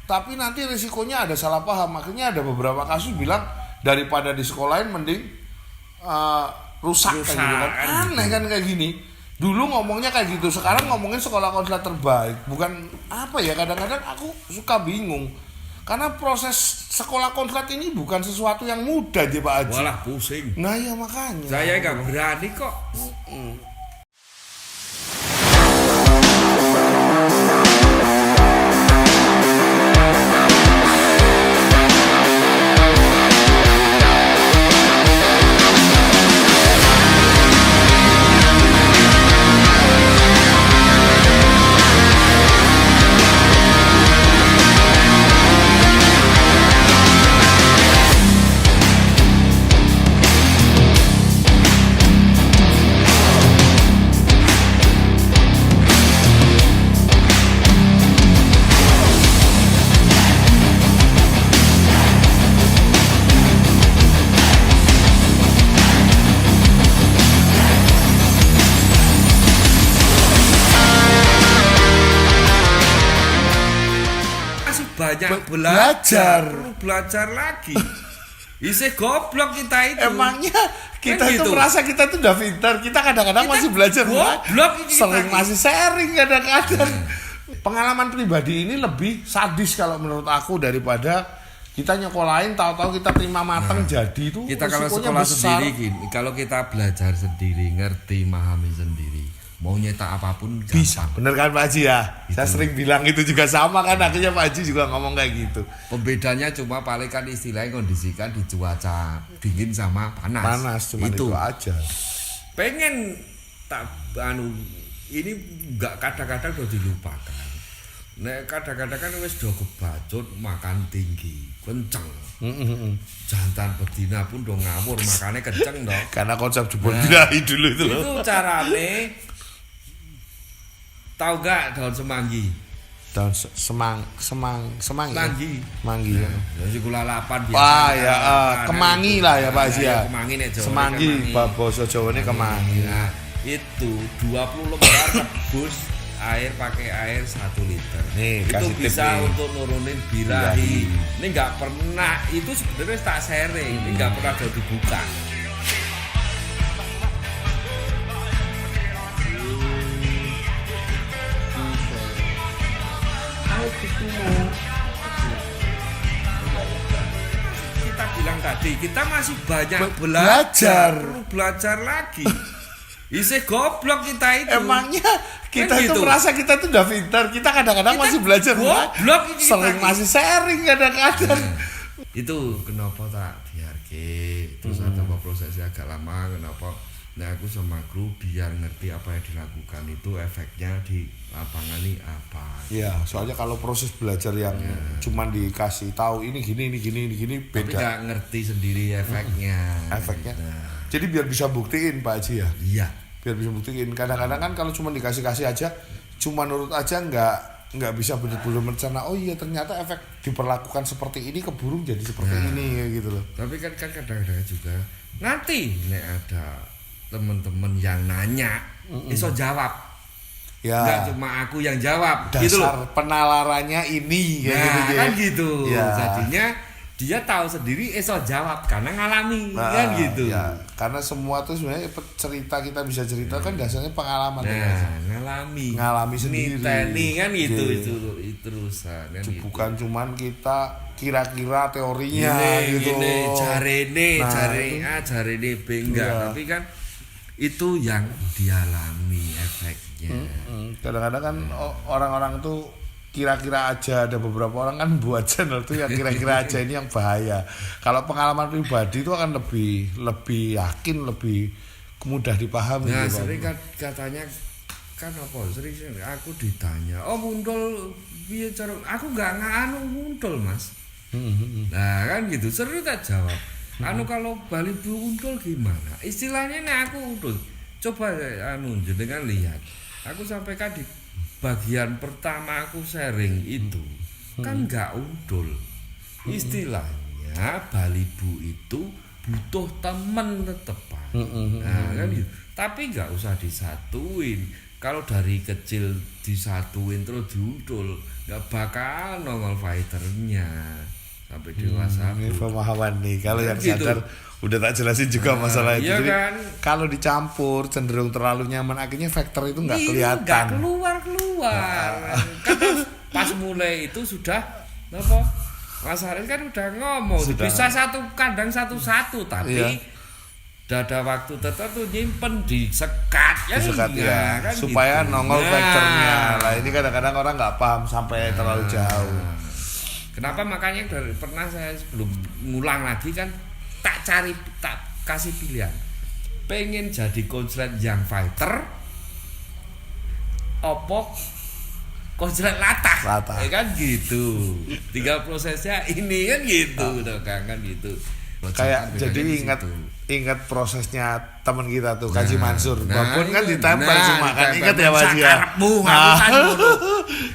tapi nanti risikonya ada salah paham. Akhirnya ada beberapa kasus bilang daripada di sekolahin mending rusak kayak gitu kan. Aneh kan kayak gini. Dulu ngomongnya kayak gitu, sekarang ngomongin sekolah konslet terbaik. Bukan apa ya, kadang-kadang aku suka bingung. Karena proses sekolah konslet ini bukan sesuatu yang mudah aja Pak Haji. Walah pusing. Nah ya makanya. Saya nggak berani kok. Banyak belajar, perlu belajar lagi. Isih goblok kita itu. Emangnya kita kan itu gitu. merasa kita tuh udah pintar. Kita kadang-kadang masih belajar. Goblok Sering masih sharing kadang-kadang. Pengalaman pribadi ini lebih sadis kalau menurut aku daripada kita nyekolahin tahu-tahu kita terima mateng jadi itu. Kita kalau sekolah besar. Sendiri gini, kalau kita belajar sendiri, ngerti, memahami sendiri, mau nyetak apapun gampang. Bisa, bener kan Pak Haji ya? Gitu. Saya sering bilang itu juga sama kan, akhirnya Pak Haji juga ngomong kayak gitu. Pembedanya cuma paling kan istilahnya kondisikan di cuaca dingin sama panas. Panas, cuma itu aja. Pengen tak ini enggak kadang-kadang udah dilupakan. Nek kadang-kadang kan wis do kebacut makan tinggi, kenceng. Jantan betina pun do ngawur makannya kenceng dong. Karena konsep jebol birahi dulu itu loh. Itu carane tahu gak daun semanggi? Daun semanggi. Manggi ya. Jadi gula lapan biasa. Wah ya kemangi lah ya Pak Haji ya. Kemangi nek Jawa. Semanggi basa Jawane kemangi. Nah, itu 20 lembar rebus air pakai air 1 liter. Nih, itu bisa untuk nurunin birahi. Ini nggak pernah, itu sebenarnya tak sharing. Ini nggak pernah ada dibuka. Kita bilang tadi kita masih banyak belajar, perlu belajar lagi. Isih goblok kita itu. Emangnya kita kan itu gitu. merasa kita tuh udah pintar. Kita kadang-kadang masih belajar. Goblok sering masih sharing kadang-kadang. Itu kenapa tak biarke terus ada prosesnya agak lama, kenapa nah aku sama kru biar ngerti apa yang dilakukan itu efeknya di lapangan ini apa. Iya, soalnya kalau proses belajar yang cuman dikasih tahu ini gini beda. Tapi gak ngerti sendiri efeknya. Efeknya. Jadi biar bisa buktiin Pak Haji ya. Iya. Biar bisa buktiin. Kadang-kadang kan kalau cuma dikasih aja, cuma nurut aja nggak bisa benar-benar mencana. Oh iya ternyata efek diperlakukan seperti ini ke burung jadi seperti ini gitu loh. Tapi kan kadang-kadang juga nanti nek ada teman-teman yang nanya, iso jawab. Ya. Enggak cuma aku yang jawab. Dasar gitu loh. penalarannya ini kan gitu. Ya. Jadinya dia tahu sendiri iso jawab karena ngalami kan gitu. Ya, karena semua tuh sebenarnya cerita kita bisa cerita kan dasarnya pengalaman. Ngalami sendiri. Niteni kan gitu itu terusan kan gitu. Bukan cuman kita kira-kira teorinya gitu. Jarene B enggak, tapi kan itu yang dialami efeknya. Kadang-kadang kan orang-orang tuh kira-kira aja, ada beberapa orang kan buat channel tuh yang kira-kira aja ini yang bahaya. Kalau pengalaman pribadi itu akan lebih yakin, lebih mudah dipahami. Nah, sering katanya kan apa? Sering aku ditanya, "Oh, mundul piye cara?" Aku enggak mundul, Mas. Nah, kan gitu. Seru tak jawab. Kalau Bali Bu undul gimana? Istilahnya nih aku undul. Coba jenengan lihat. Aku sampaikan di bagian pertama aku sharing itu kan nggak undul. Istilahnya Bali Bu itu butuh teman tetepan. Nah, kan gitu. Tapi nggak usah disatuin. Kalau dari kecil disatuin terus diundul, nggak bakal nongol fighternya sampai dewasa. Ini pemahaman nih. Kalau yang Gitu. sadar udah tak jelasin juga masalah itu. Iya Jadi kan? kalau dicampur cenderung terlalu nyaman, akhirnya faktor itu nggak Iya, kelihatan. nggak keluar. Kan pas mulai itu sudah apa? Mas Haris kan udah ngomong Sudah. bisa satu kandang satu-satu, tapi Iya. udah ada waktu tertentu nyimpen disekat ya, Disekat iya, ya, kan supaya gitu. nongol Nah. faktornya. Lah ini kadang-kadang orang nggak paham sampai terlalu jauh. Kenapa makanya dari pernah saya sebelum ngulang lagi kan tak kasih pilihan. Pengen jadi konslet yang fighter opo konslet latah. Ya kan gitu. Tinggal prosesnya ini kan gitu kan gitu. Kayak Bedanya jadi di ingat situ. ingat prosesnya teman kita tuh Kaji Mansur. Nah, Babon kan iya. ditempel cuma kan ditempel. ingat ya Mas ya. Sakarepmu, aku kan ngono.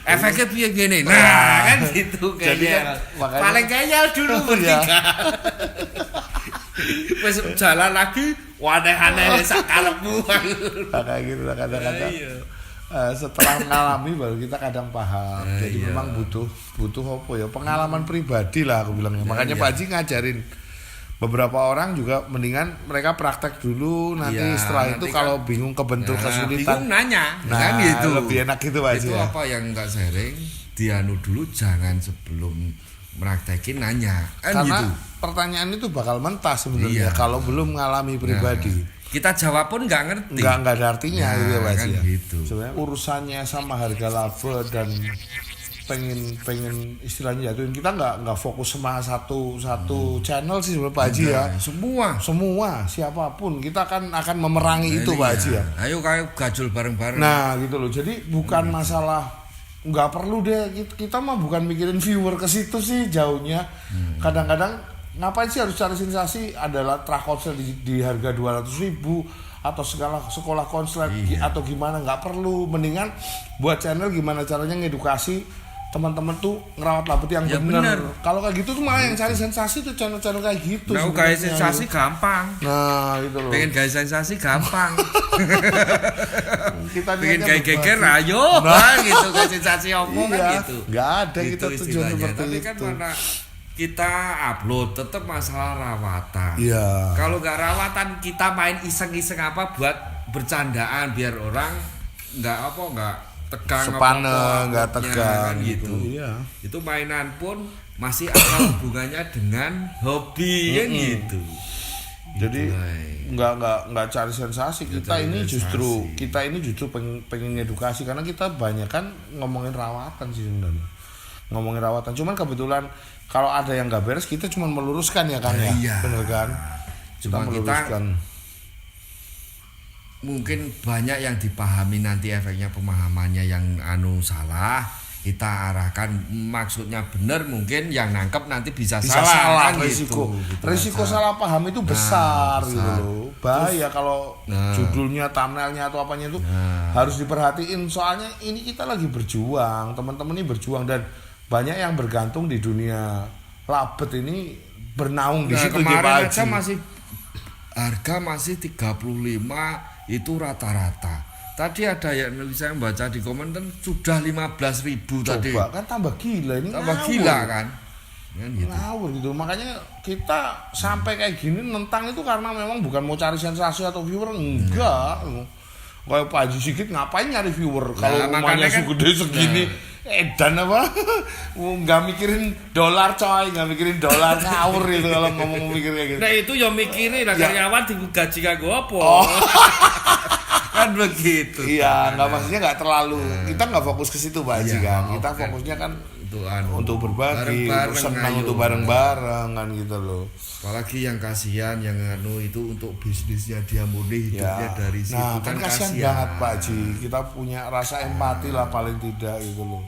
Efeknya piye gini. Nah, kan gitu Jadi kayaknya. kan makanya- Paling kayal dulu Iya. bertiga. Wes jalan lagi aneh-aneh sakarepmu. Nah, kayak gitu lah kadang-kadang. Iya. Setelah mengalami baru kita kadang paham. Jadi Iya. memang butuh apa ya, pengalaman pribadi lah aku bilangnya. Makanya iya. Pak Haji ngajarin beberapa orang juga mendingan mereka praktek dulu, nanti Iya, setelah nanti itu kan- kalau bingung kebentur Nah, kesulitan. bingung nanya, Nah, kan gitu. lebih enak gitu Pak Haji Itu ya. apa yang enggak sharing, dianu dulu jangan sebelum praktekin nanya. Kan Karena gitu. pertanyaan itu bakal mentah sebenarnya Iya. kalau belum mengalami pribadi. Kita jawab pun nggak ngerti. Nggak ada artinya Nah, gitu ya Pak Haji kan ya. gitu. Sebenarnya urusannya sama harga laba dan pengen istilahnya jatuhin, kita nggak fokus sama satu channel sih sebenarnya Pak Haji ya. Semua siapapun kita akan memerangi itu Pak Haji ya. Ayo kayak gajul bareng-bareng. Nah gitu loh. Jadi bukan masalah, nggak perlu deh kita mah bukan mikirin viewer ke situ sih jauhnya. Kadang-kadang ngapain sih harus cari sensasi, adalah konser di harga 200.000 atau sekolah konslet atau gimana, nggak perlu. Mendingan buat channel gimana caranya ngedukasi teman-teman tuh ngerawat labet yang Ya, bener. bener. Kalau kayak gitu tuh malah yang cari sensasi tuh channel-channel kayak gitu. Nah, sebenarnya kayak sensasi gitu. gampang. Nah itu loh. Pengen kayak sensasi gampang. Kita Pengen niatnya kayak geger berbagi. ayo. Gitu kayak sensasi omong kan Iya, gitu. nggak ada kita tujuan istilahnya. seperti Tapi itu. kan mana kita upload tetap masalah rawatan. Iya. Kalau nggak rawatan kita main iseng-iseng apa buat bercandaan biar orang nggak tegang Sepane, apa-apa nggak uploadnya, tegang kan gitu. Iya. Itu mainan pun masih ada hubungannya dengan hobi kan gitu. Jadi Gitu, nggak cari sensasi. Kita cari ini sensasi. justru pengen edukasi, karena kita banyak kan ngomongin rawatan sih sebenarnya. Ngomongin rawatan. Cuman kebetulan kalau ada yang nggak beres kita cuma meluruskan ya kan ya. Iya. Bener kan? Cuma kita mungkin banyak yang dipahami nanti efeknya pemahamannya yang salah, kita arahkan maksudnya benar, mungkin yang nangkep nanti bisa salah kan risiko. gitu. Risiko salah paham itu besar gitu besar. loh. Bahaya kalau judulnya, thumbnailnya atau apanya itu harus diperhatiin, soalnya ini kita lagi berjuang, teman-teman ini berjuang, dan banyak yang bergantung di dunia labet ini, bernaung di situ kemarin Pak aja Haji. harga masih 35 itu rata-rata. Tadi ada yang saya baca di komen kan sudah 15.000 tadi. Coba kan tambah gila ini, Tambah ngawur. gila kan gitu. Ngawur gitu. Makanya kita sampai kayak gini nentang itu karena memang bukan mau cari sensasi atau viewer, enggak. Kayak Pak Haji Sigit ngapain nyari viewer kalau rumahnya makanya kan- segede segini. Edan apa? Nggak mikirin dolar coy, nggak mikirin dolar, ngawur itu kalau ngomong mikir kayak gitu. Nah itu yang mikirin lah, Ya. karyawan digaji kanggo apa? Oh. Kan begitu. Iya, nggak, maksudnya nggak terlalu. Kita nggak fokus ke situ Pak Haji Iya, kan. oh, Kita kan. fokusnya kan Untuk berbagi, bareng-bareng, untuk senang, ayo. untuk bareng-bareng kan gitu loh. Apalagi yang kasihan yang itu untuk bisnisnya dia murni hidupnya dari situ Nah, kan kasihan banget Pak Haji. Kita punya rasa empati lah paling tidak gitu loh.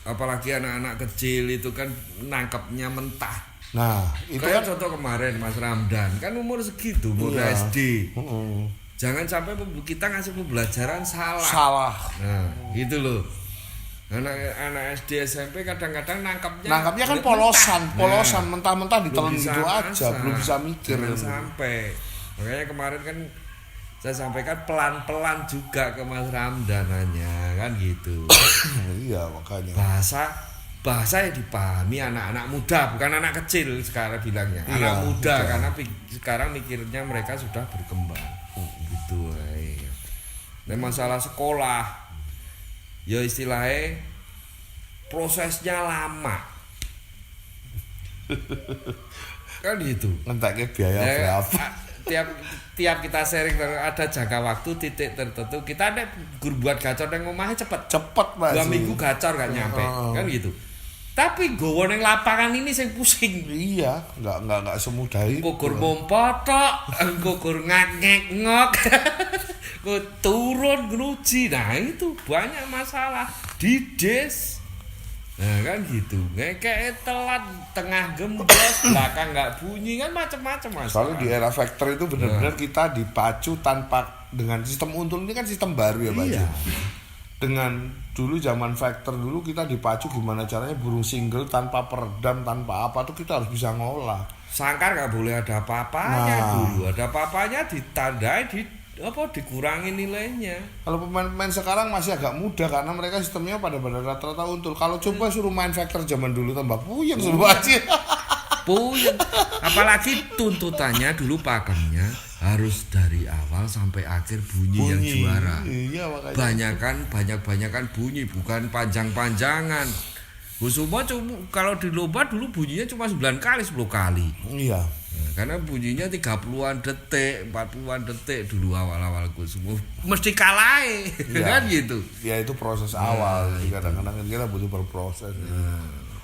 Apalagi anak-anak kecil itu kan nangkepnya mentah. Nah, itu Kayak kan contoh kemarin Mas Ramdan kan umur segitu, umur Iya. SD. Mm-mm. Jangan sampai kita ngasih pembelajaran salah. salah. Nah, gitu loh. Anak SD SMP kadang-kadang nangkapnya Kan mentah. polosan, Nah, mentah-mentah belum ditelan bisa gitu aja, masak. belum bisa mikir. Jangan sampai. Makanya kemarin kan saya sampaikan pelan-pelan juga ke Mas Ramdan hanya kan gitu. Iya makanya. Bahasa yang dipahami anak-anak muda, bukan anak kecil sekarang bilangnya. Iya, Anak muda betul. karena sekarang mikirnya mereka sudah berkembang. Gitu. Nah, masalah sekolah ya istilahnya prosesnya lama. Kan gitu. Ngenteknya biaya berapa? Tiap kita sharing ada jangka waktu titik tertentu kita ada gur buat gacor yang ngomahnya cepet Pak. 2 minggu gacor gak nyampe kan gitu. Tapi gowo ning lapangan ini sing pusing. Iya, enggak semudah itu. Engko gur mompotok, engko gur ngek-ngok. Engko turun gruji. Nah, itu banyak masalah di des. Nah, kan gitu. Ngekek telat, tengah gembos, belakang enggak bunyi kan macam-macam masalah. Soalnya di era factor itu benar-benar kita dipacu tanpa dengan sistem untul ini kan sistem baru ya Pak. Iya. Dengan dulu zaman factor dulu kita dipacu gimana caranya burung single tanpa peredam tanpa apa tuh kita harus bisa ngolah. Sangkar nggak boleh ada apa-apanya dulu, ada apa-apanya ditandai dikurangi nilainya. Kalau pemain-pemain sekarang masih agak mudah karena mereka sistemnya pada rata-rata untul. Kalau coba suruh main factor zaman dulu tambah puyeng suruh aja. Puyeng. Apalagi tuntutannya dulu pakemnya harus dari awal sampai akhir bunyi yang juara. Iya makanya. Banyakan bunyi bukan panjang-panjangan. Semua kalau di lomba dulu bunyinya cuma 9 kali 10 kali. Iya. Nah, karena bunyinya 30-an detik, 40-an detik dulu awal-awal semua mesti kalah. Iya. Kan gitu. Ya itu proses awal. Kadang-kadang kita butuh berproses.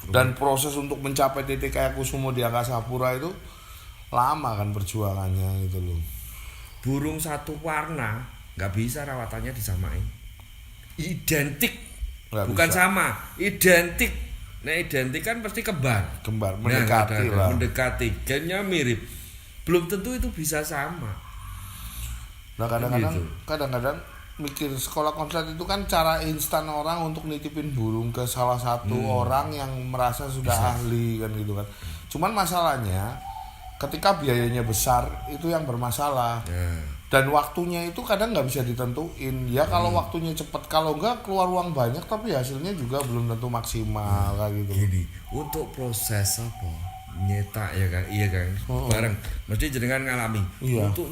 Dan proses untuk mencapai titik kayak Kusumo di Angkasa Pura itu lama kan perjuangannya gitu loh. Burung satu warna nggak bisa rawatannya disamain. Identik. Nggak Bukan bisa. sama, identik. Nah, identik kan pasti kembar. Mendekati lah. Mendekati, gennya mirip. Belum tentu itu bisa sama. Nah Gitu. kadang-kadang mikir sekolah konslet itu kan cara instan orang untuk nitipin burung ke salah satu orang yang merasa sudah ahli kan gitu kan. Cuman masalahnya ketika biayanya besar itu yang bermasalah. Dan waktunya itu kadang nggak bisa ditentuin. Ya kalau waktunya cepat, kalau enggak keluar uang banyak tapi hasilnya juga belum tentu maksimal kayak gitu. Gini, untuk proses apa? Nyetak ya kan, iya kan, bareng. Mesti jenengan ngalami. Iya. Untuk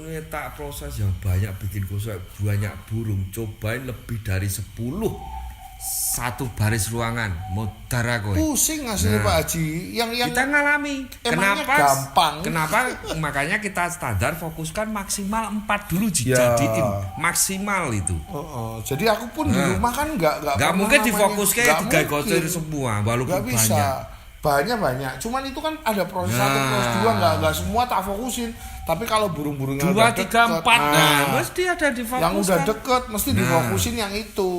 nyetak proses yang banyak bikin kosong banyak burung, cobain lebih dari 10 satu baris ruangan, mudara kowe. Pusing hasilnya Pak Haji. Yang Kita ngalami. emangnya Kenapa? gampang. Kenapa? Makanya kita standar fokuskan maksimal 4 dulu dijadiin maksimal itu. Jadi aku pun di rumah kan nggak Nggak mungkin namanya- difokuskan nggak tiga mungkin. gocor semua walaupun Nggak bisa. Banyak. Cuman itu kan ada proses 1, proses 2, nggak semua tak fokusin. Tapi kalau burung-burung yang 2, udah 3, 4 deket, nah mesti ada difokuskan. yang udah deket mesti difokusin yang itu.